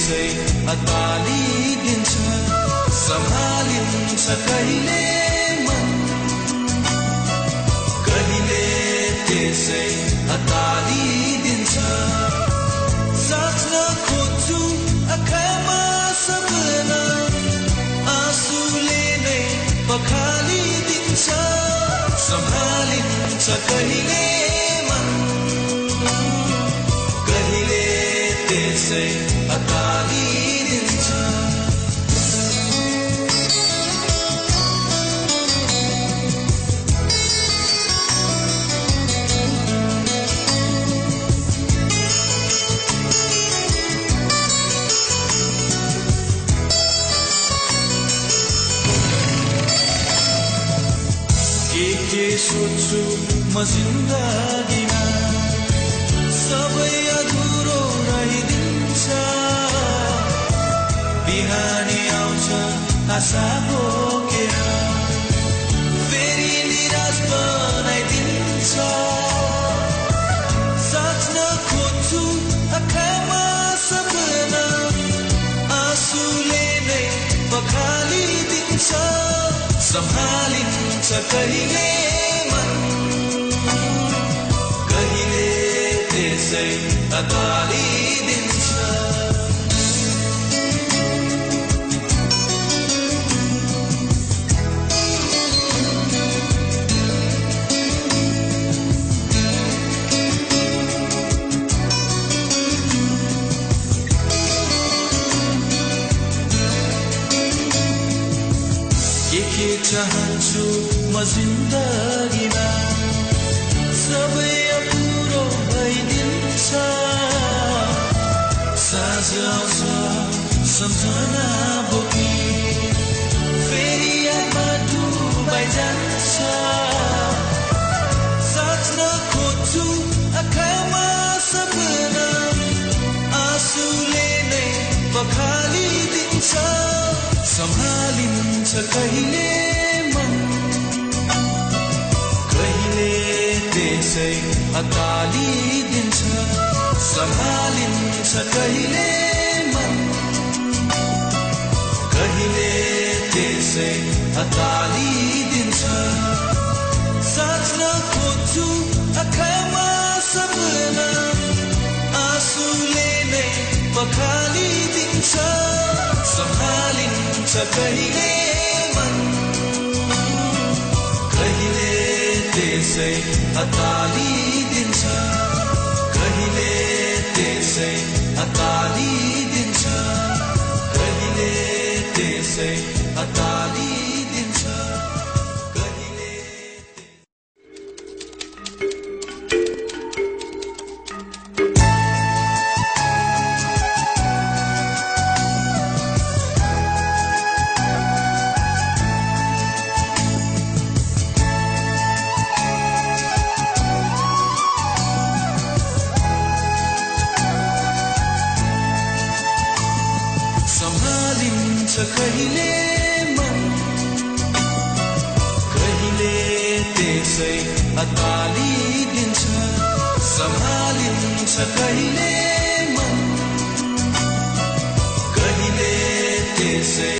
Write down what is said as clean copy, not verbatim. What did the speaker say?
त्यसै अतालिदिन्छ सम्हालिन्छ कहिले मन कहिले त्यसै अतालिदिन्छ साच्न खोज्छु आँखामा सपना आँसुले नै पखालिदिन्छ सम्हालिन्छ कहिले मन कहिले त्यसै अतालिदिन्छ के सोच्छु म जिन्दगीमा सबै अधुरो रहिदिन्छ बिहानी आउँछ आशा बोकेर फेरि निराश बनाइदिन्छ साच्न खोज्छु आँखामा सपना आँसुले नै पखालिदिन्छ सम्हालिन्छ कहिले मन कहिले त्यसै अतालिदिन्छ के चाहन्छु म जिन्दगीमा सबै अपुरो भइदिन्छ साँझ आउँछ सम्झना बोकी फेरि यादमा डुबाइजान्छ साच्न खोज्छु आँखामा सपना आँसुले नै पखालिदिन्छ सम्हालिन्छ कहिले मन कहिले त्यसै अतालिदिन्छ सम्हालिन्छ कहिले मन कहिले त्यसै अतालिदिन्छ साच्न खोज्छु आँखामा सपना आँसुले नै पखालिदिन्छ सम्हालिन्छ कहिले मन कहिले त्यसै अतालिदिन्छ कहिले त्यसै अतालिदिन्छ कहिले त्यसै अतालिदिन्छ कहिले कहिले मन कहिले त्यसै अतालिदिन्छ सम्हालिन्छ कहिले